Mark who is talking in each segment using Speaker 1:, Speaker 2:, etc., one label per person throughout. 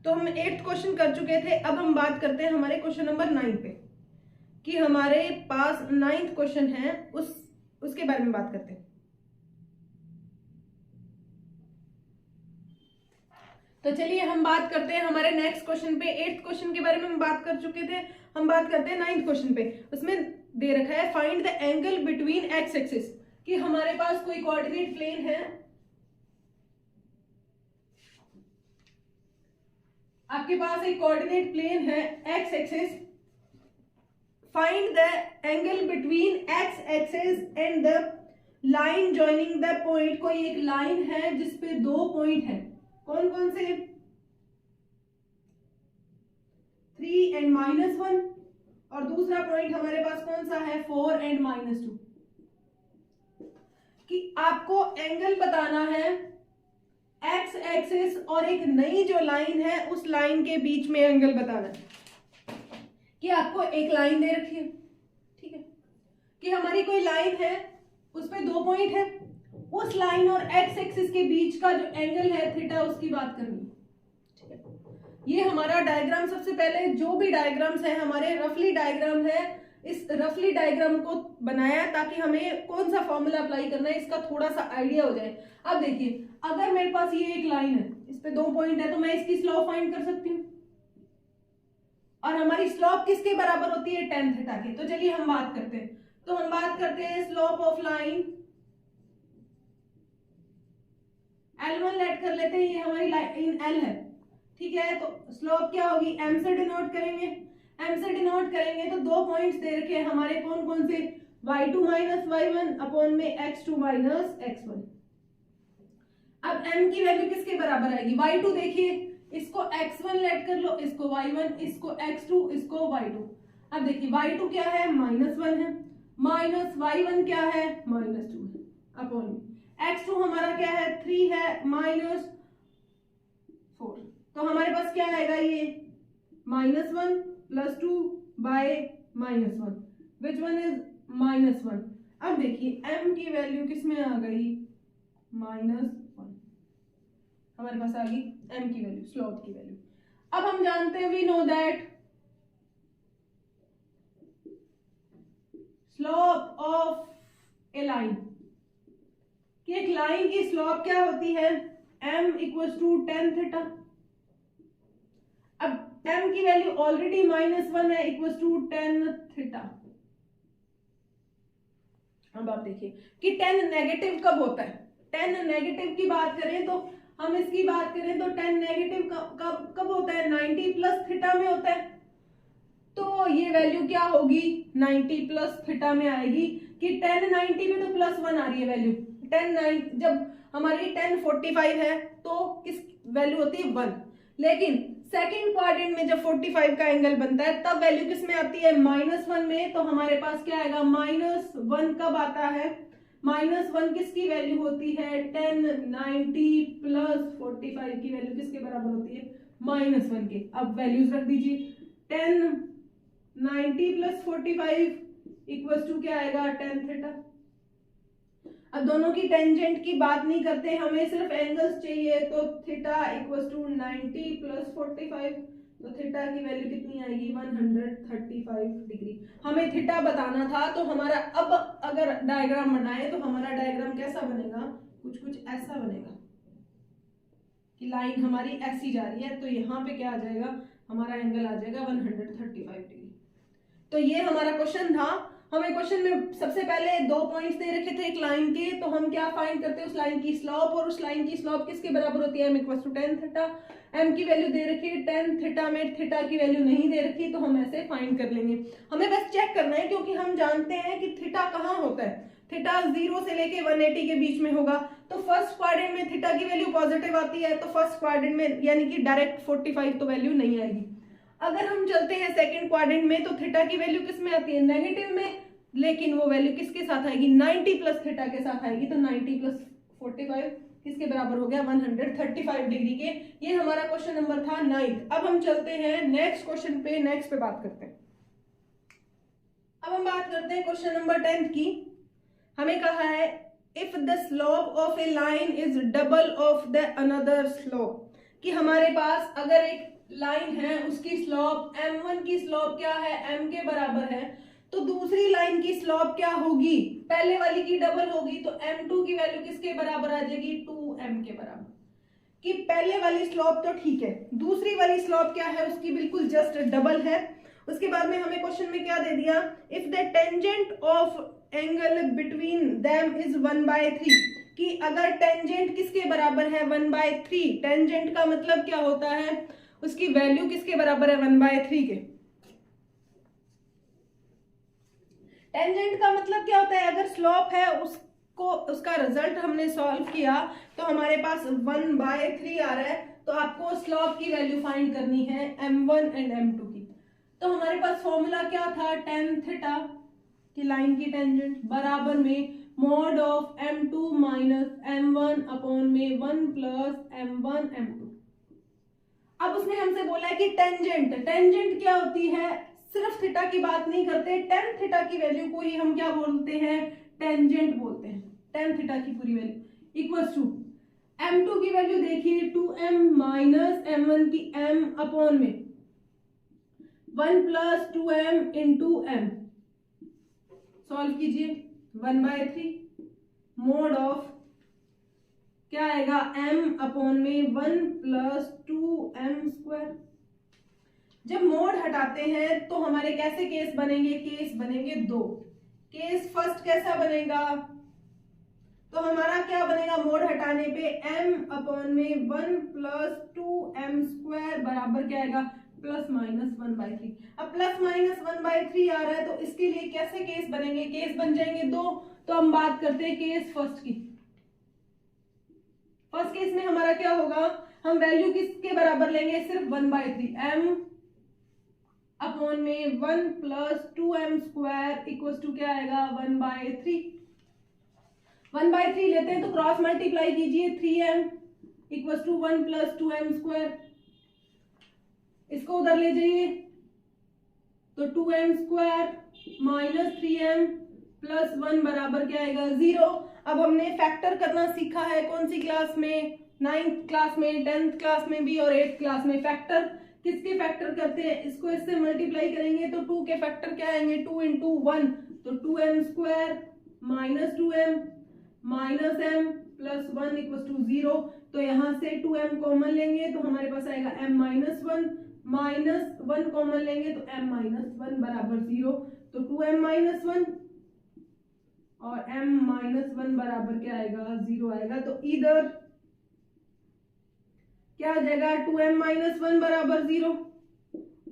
Speaker 1: तो हम 8th question कर चुके थे। अब हम बात करते हैं हमारे क्वेश्चन नंबर 9 पे, कि हमारे पास 9th क्वेश्चन है उसके बारे में बात करते हैं। तो चलिए हम बात करते हैं हमारे नेक्स्ट क्वेश्चन पे। 8th क्वेश्चन के बारे में हम बात कर चुके थे, हम बात करते हैं 9th क्वेश्चन पे। उसमें दे रखा है find the angle between x axis, कि हमारे पास कोई कोऑर्डिनेट प्लेन है, आपके पास एक कोऑर्डिनेट प्लेन है x axis. Find the angle between x axis and the line joining the point. कोई एक लाइन है जिसपे दो पॉइंट है, कौन कौन से? 3 and -1, और दूसरा पॉइंट हमारे पास कौन सा है? 4 and -2। कि आपको एंगल बताना है एक्स एक्सिस और एक नई जो लाइन है उस लाइन के बीच में एंगल बताना है। कि आपको एक लाइन दे रखी है, ठीक है, कि हमारी कोई लाइन है उस पे दो पॉइंट है, उस लाइन और एक्स एक्सिस के बीच का जो एंगल है थीटा, उसकी बात करनी है, ठीक है। ये हमारा डायग्राम, सबसे पहले जो भी डायग्राम्स है हमारे रफली डायग्राम है, इस रफली डायग्राम को बनाया ताकि हमें कौन सा फॉर्मूला अप्लाई करना है इसका थोड़ा सा आइडिया हो जाए। अब देखिए, अगर मेरे पास ये एक लाइन है, इस पे दो पॉइंट है, तो मैं इसकी स्लोप फाइंड कर सकती हूँ, और हमारी स्लोप किसके बराबर होती है? tan थीटा के। तो चलिए हम बात करते हैं। तो हम बात करते हैं slope of line L1 late कर लेते हैं, ये हमारी लाइन L है, ठीक है। तो स्लोप क्या होगी? m से डिनोट करेंगे, m से डिनोट करेंगे तो दो पॉइंट्स दे रखे हैं हमारे, कौन कौन से? y2 माइनस y1 अपॉन में x2 माइनस x1। अब m की वैल्यू किसके बराबर आएगी? y2 देखिए, इसको x1 लेट कर लो, इसको y1, इसको x2, इसको y2। अब देखिए y2 क्या है? -1 है, माइनस y1 क्या है? -2 है, अपॉन x2 हमारा क्या है? 3 है, -4। तो हमारे पास क्या आएगा? ये -1 + 2 बाय -1, विच वन इज -1। अब देखिए m की वैल्यू किस में आ गई? -1, हमारे पास आ गई m की वैल्यू, स्लोप की वैल्यू। अब हम जानते हैं, we know that slope of a line, कि एक लाइन की स्लोप क्या होती है? m = tan theta. अब m की वैल्यू ऑलरेडी -1 है, = tan थीटा। अब आप देखिए कि tan नेगेटिव कब होता है? tan नेगेटिव की बात करें तो हम इसकी बात करें तो tan नेगेटिव कब होता है? 90 प्लस थीटा में होता है। तो ये वैल्यू क्या होगी? 90 प्लस थीटा में आएगी, कि tan 90 में तो +1 आ रही है वैल्यू। जब हमारी tan 45 है तो किस वैल्यू होती है? 1। लेकिन सेकंड क्वाड्रेंट में जब 45 का एंगल बनता है तब वैल्यू किस में आती है? -1 में। तो हमारे पास क्या आएगा? -1 कब आता है? -1 किसकी वैल्यू होती है? tan 90 + 45 की वैल्यू किसके बराबर होती है? -1 के। अब वैल्यूज रख दीजिए, tan 90 + 45 = क्या आएगा? tan theta. अब दोनों की टेंजेंट की बात नहीं करते, हमें सिर्फ एंगल्स चाहिए। तो थीटा = 90 + 45, तो थीटा की वैल्यू कितनी आएगी? 135 डिग्री। हमें थीटा बताना था, तो हमारा अब अगर डायग्राम बनाए तो हमारा डायग्राम कैसा बनेगा? कुछ ऐसा बनेगा, कि लाइन हमारी ऐसी जा रही है, तो यहाँ पे क्या आ जाएगा? हमारा एंगल आ जाएगा 135 डिग्री। तो ये हमारा क्वेश्चन था। हमें क्वेश्चन में सबसे पहले दो पॉइंट्स दे रखे थे एक लाइन के, तो हम क्या फाइंड करते हैं? उस लाइन की स्लोप, और उस लाइन की स्लोप किसके बराबर होती है? m = tan theta. m की वैल्यू दे रखी है tan थीटा में, थीटा की वैल्यू नहीं दे रखी, तो हम ऐसे फाइंड कर लेंगे। हमें बस चेक करना है, क्योंकि हम जानते हैं कि थीटा कहाँ होता है। थीटा 0 से लेके 180 के बीच में होगा। तो फर्स्ट क्वाड्रेंट में थीटा की वैल्यू पॉजिटिव आती है, तो फर्स्ट क्वाड्रेंट में यानी कि डायरेक्ट 45 तो वैल्यू नहीं आएगी। अगर हम चलते हैं सेकंड क्वाड्रेंट में, तो थीटा की वैल्यू किस में आती है? नेगेटिव में, लेकिन वो वैल्यू किसके साथ आएगी? 90 + थीटा के साथ आएगी। तो 90 + 45 किसके बराबर हो गया? 135 डिग्री के। ये हमारा क्वेश्चन नंबर था 9th। अब हम चलते हैं नेक्स्ट क्वेश्चन पे, नेक्स्ट पे बात करते हैं। अब हम बात करते हैं क्वेश्चन नंबर 10th की। हमें कहा है if the slope of a line is double of the another slope, कि हमारे पास अगर एक लाइन है उसकी स्लोप m1 की स्लोप क्या है, m के बराबर है, तो दूसरी लाइन की स्लोप क्या होगी, पहले वाली की डबल होगी, तो m2 की वैल्यू किसके बराबर आ जाएगी, 2m के बराबर। कि पहले वाली स्लोप तो ठीक है, दूसरी वाली स्लोप क्या है उसकी बिल्कुल जस्ट डबल है। उसके बाद में हमें क्वेश्चन में क्या दे दिया, if the tangent of angle between them is 1/3, कि अगर टेंजेंट किसके बराबर है 1/3, टेंजेंट का मतलब क्या होता है, उसकी वैल्यू किसके बराबर है 1/3 के। टेंजेंट का मतलब क्या होता है, अगर स्लोप है उसको उसका रिजल्ट हमने सॉल्व किया तो हमारे पास 1/3 आ रहा है, तो आपको स्लोप की वैल्यू फाइंड करनी है m1 एंड m2 की। तो हमारे पास फॉर्मूला क्या था, tan थीटा की लाइन की टेंजेंट बराबर में mod of m2 minus m1 upon में 1 प्लस m1 m2। अब उसने हमसे बोला है कि टेंजेंट क्या होती है, सिर्फ थीटा की बात नहीं करते, tan थीटा की वैल्यू को ही हम क्या बोलते हैं, टेंजेंट बोलते हैं। tan थीटा की पूरी वैल्यू इक्वल्स टू m2 की वैल्यू देखिए 2m माइनस m1 की m अपॉन में 1 plus 2m into m, solve कीजिए 1/3 मोड ऑफ क्या आएगा m अपॉन में 1 प्लस 2m स्क्वायर। जब मोड हटाते हैं तो हमारे कैसे केस बनेंगे, केस बनेंगे दो। केस फर्स्ट कैसा बनेगा, तो हमारा क्या बनेगा, मोड हटाने पे m अपॉन में 1 प्लस 2m स्क्वायर बराबर क्या आएगा, प्लस माइनस 1/3। अब प्लस माइनस 1/3 आ रहा है तो इसके लिए कैसे केस बनेंगे, केस बन जाएंगे दो। तो हम बात करते हैं केस फर्स्ट की। फर्स्ट केस में हमारा क्या होगा, हम वैल्यू किसके बराबर लेंगे, सिर्फ 1/3, m अपॉन में 1 plus 2m square equal to क्या आएगा 1/3। 1/3 लेते हैं तो क्रॉस मल्टीप्लाई कीजिए 3m equal to 1 plus 2m square, इसको उधर ले जाइए तो 2m square minus 3m plus 1 बराबर क्या आएगा 0। अब हमने फैक्टर करना सीखा है कौन सी क्लास में, 9th क्लास में, 10th क्लास में भी और 8th क्लास में। फैक्टर किसके फैक्टर करते हैं, इसको इससे मल्टीप्लाई करेंगे तो 2 के फैक्टर क्या आएंगे, 2 इंटू 1 तो 2m square minus 2m minus m plus 1 equal to 0। तो यहां से 2m कॉमन लेंगे तो हमारे पास आएगा m माइनस 1, माइनस 1 कॉमन लेंगे तो m माइनस 1 बराबर 0। तो 2m माइनस 1 और m माइनस 1 बराबर क्या आएगा 0 आएगा। तो इधर क्या आ जाएगा 2m माइनस 1 बराबर 0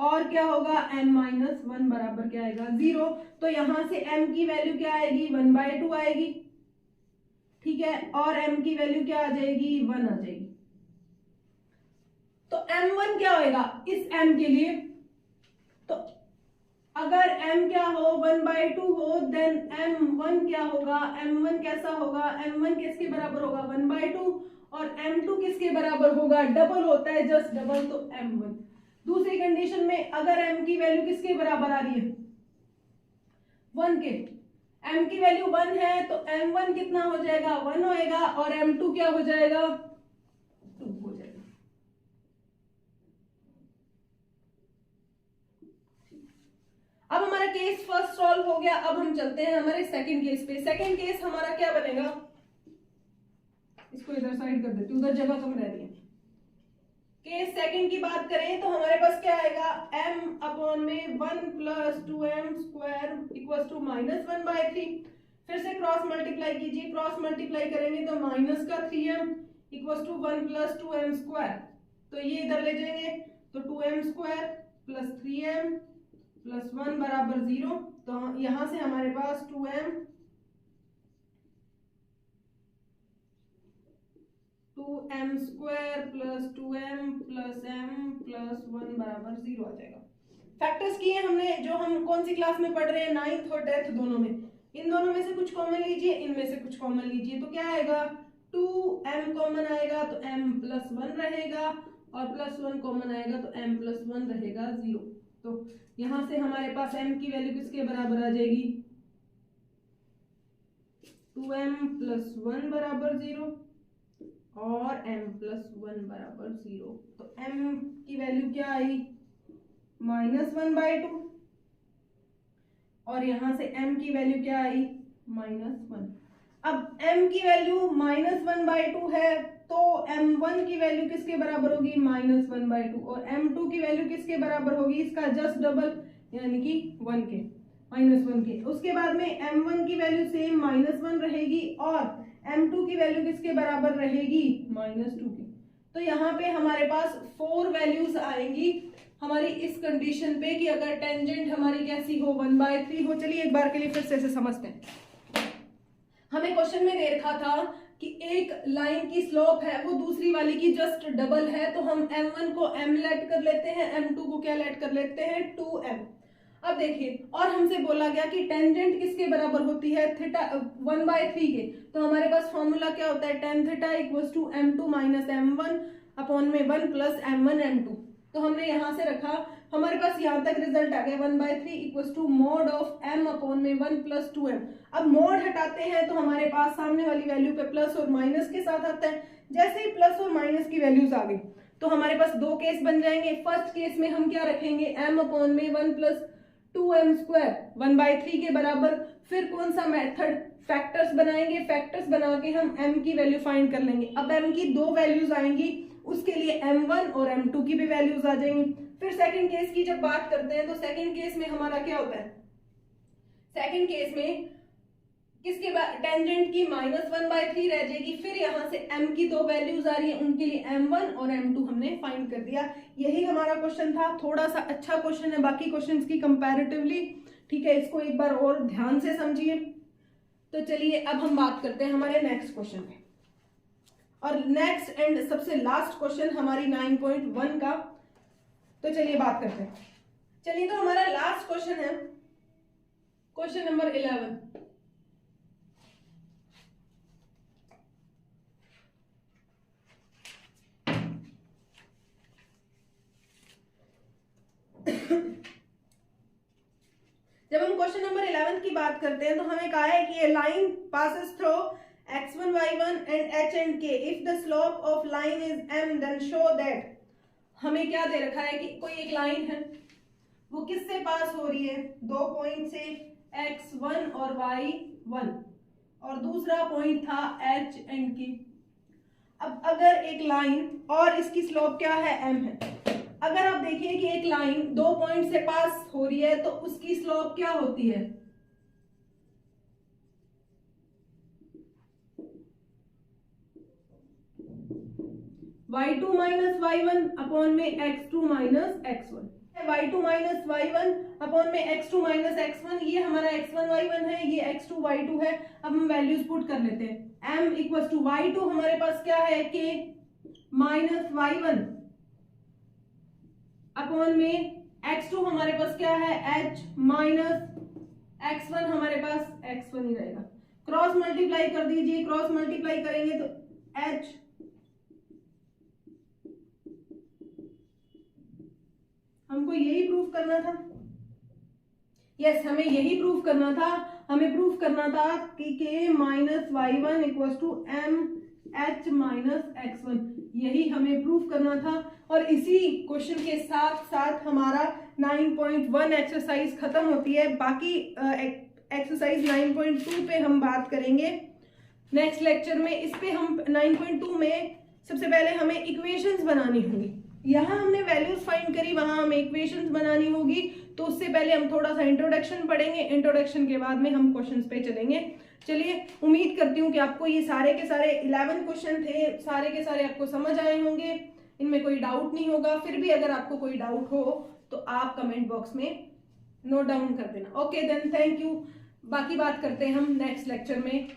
Speaker 1: और क्या होगा m माइनस 1 बराबर क्या आएगा 0। तो यहां से m की वैल्यू क्या आएगी 1/2 आएगी, ठीक है, और m की वैल्यू क्या आ जाएगी 1 आ जाएगी। तो m1 क्या होगा इस m के लिए, तो अगर m क्या हो 1/2 हो देन m1 क्या होगा, m1 कैसा होगा, m1 किसके बराबर होगा 1/2 और m2 किसके बराबर होगा, डबल होता है जस्ट डबल, तो m1। दूसरी कंडीशन में अगर m की वैल्यू किसके बराबर आ रही है 1 के, m की वैल्यू 1 है तो m1 कितना हो जाएगा 1 होएगा और m2 क्या हो जाएगा 2 हो जाएगा। अब हमारा केस फर्स्ट सॉल्व हो गया, अब हम चलते हैं हमारे सेकंड केस पे। सेकंड केस हमारा क्या बनेगा, इसको इधर साइड कर देती हूँ, उधर जगह कम रह रही है। केस सेकंड की बात करें तो हमारे पास क्या आएगा m अपॉन में 1 plus 2m square equal to minus 1/3। फिर से क्रॉस मल्टीप्लाई कीजिए, क्रॉस मल्टीप्लाई करेंगे तो माइनस का 3m equal to 1 plus 2m square, तो ये इधर ले जाएंगे तो 2m square plus 3m plus 1 बराबर 0। तो यहां से हमारे पास 2m 2m square plus 2m plus m plus 1 बराबर 0 आ जाएगा। फैक्टर्स किए हमने, जो हम कौन सी क्लास में पढ़ रहे हैं 9th और 10th दोनों में। इन दोनों में से कुछ कॉमन लीजिए, इनमें से कुछ कॉमन लीजिए, तो क्या आएगा 2m कॉमन आएगा तो m प्लस 1 रहेगा और प्लस 1 कॉमन आएगा तो m प्लस 1 रहेगा 0। तो यहां से हमारे पास m की वैल्यू किसके बराबर आ जाएगी 2m प्लस 1 बराबर 0 और m+1 बराबर 0। तो m की वैल्यू क्या आई, -1/2, और यहां से m की वैल्यू क्या आई, -1। अब m की वैल्यू -1/2 है, तो m1 की वैल्यू किसके बराबर होगी, -1/2, और m2 की वैल्यू किसके बराबर होगी, इसका जस्ट डबल, यानी कि 1 के, -1 के। उसके बाद में m1 की वैल्यू सेम -1 रहेगी, और m2 की वैल्यू किसके बराबर रहेगी, -2 की। तो यहाँ पे हमारे पास 4 वैल्यूज आएंगी हमारी इस कंडीशन पे कि अगर टेंजेंट हमारी कैसी हो, 1/3 हो। चलिए एक बार के लिए फिर से समझते हैं। हमें क्वेश्चन में दे रखा था कि एक लाइन की स्लोप है वो दूसरी वाली की जस्ट डबल है, तो हम m1 को m लेट कर लेते हैं, m2 को क्या लेट कर लेते हैं, 2m। अब देखिए, और हमसे बोला गया कि टेंजेंट किसके बराबर होती है, थीटा 1/3 के। तो हमारे पास फॉर्मूला क्या होता है, tan theta equals to m2 - m1 upon में 1 + m1 m2। तो हमने यहां से रखा, हमारे पास यहां तक रिजल्ट आ गया 1/3 equals to mod of m upon में 1 + 2m। अब मोड हटाते हैं तो हमारे पास सामने वाली वैल्यू पे प्लस और माइनस के साथ आता है। जैसे ही प्लस और माइनस की वैल्यूज आ गई तो हमारे पास दो केस बन जाएंगे। फर्स्ट केस में हम क्या रखेंगे, m अपॉन में 1 + 2m² 1/3 के बराबर। फिर कौन सा मेथड, फैक्टर्स बनाएंगे, फैक्टर्स बना के हम m की वैल्यू फाइंड कर लेंगे। अब m की दो वैल्यूज आएंगी, उसके लिए m1 और m2 की भी वैल्यूज आ जाएंगी। फिर सेकंड केस की जब बात करते हैं तो सेकंड केस में हमारा क्या होता है, सेकंड केस में किसके बाद टेंजेंट की -1/3 रह जाएगी। फिर यहां से m की दो वैल्यूज आ रही है, उनके लिए m1 और m2 हमने फाइंड कर दिया। यही हमारा क्वेश्चन था। थोड़ा सा अच्छा क्वेश्चन है बाकी क्वेश्चंस की कंपैरेटिवली, ठीक है, इसको एक बार और ध्यान से समझिए। तो चलिए अब हम बात करते हैं हमारे नेक्स्ट क्वेश्चन पे, और नेक्स्ट एंड सबसे लास्ट क्वेश्चन हमारी 9.1 का। तो चलिए बात करते हैं। चलिए तो हमारा लास्ट क्वेश्चन है क्वेश्चन नंबर 11। जब हम क्वेश्चन नंबर 11 की बात करते हैं तो हमें कहा है कि a line passes through x1 y1 and h and k if the slope of line is m then show that. हमें क्या दे रखा है कि कोई एक लाइन है, वो किससे पास हो रही है, दो पॉइंट से x1 और y1, और दूसरा पॉइंट था h एंड k। अब अगर एक लाइन और इसकी स्लोप क्या है, m है। अगर आप देखिए कि एक लाइन दो पॉइंट से पास हो रही है तो उसकी स्लोप क्या होती है, y2 - y1 अपॉन में x2 - x1। y2 - y1 upon में x2 - x1, ये हमारा x1 y1 है, ये x2 y2 है। अब हम वैल्यूज पुट कर लेते हैं। m इक्वल्स टू y2 हमारे पास क्या है, k - y1 अपॉन में x2 हमारे पास क्या है, h - x1 हमारे पास x1 ही रहेगा। क्रॉस मल्टीप्लाई कर दीजिए, क्रॉस मल्टीप्लाई करेंगे तो h हमको यही प्रूफ करना था। यस, हमें यही प्रूफ करना था। हमें प्रूफ करना था कि k - y1 equals to m h - x1, यही हमें प्रूफ करना था। और इसी क्वेश्चन के साथ साथ हमारा 9.1 एक्सरसाइज खत्म होती है। बाकी एक्सरसाइज 9.2 पे हम बात करेंगे नेक्स्ट लेक्चर में। इस पे हम 9.2 में सबसे पहले हमें इक्वेशंस बनानी होंगी। यहाँ हमने वैल्यूज फाइंड करी, वहां हमें इक्वेशंस बनानी होगी। तो उससे पहले हम थोड़ा सा इंट्रोडक्शन पढ़ेंगे, इंट्रोडक्शन के बाद में हम क्वेश्चंस पे चलेंगे। चलिए, उम्मीद करती हूँ कि आपको ये सारे के सारे 11 क्वेश्चन थे, सारे के सारे आपको समझ आए होंगे, इनमें कोई डाउट नहीं होगा। फिर भी अगर आपको कोई डाउट हो तो आप कमेंट बॉक्स में नोट डाउन कर देना। Okay then, thank you. बाकी बात करते हैं हम नेक्स्ट लेक्चर में।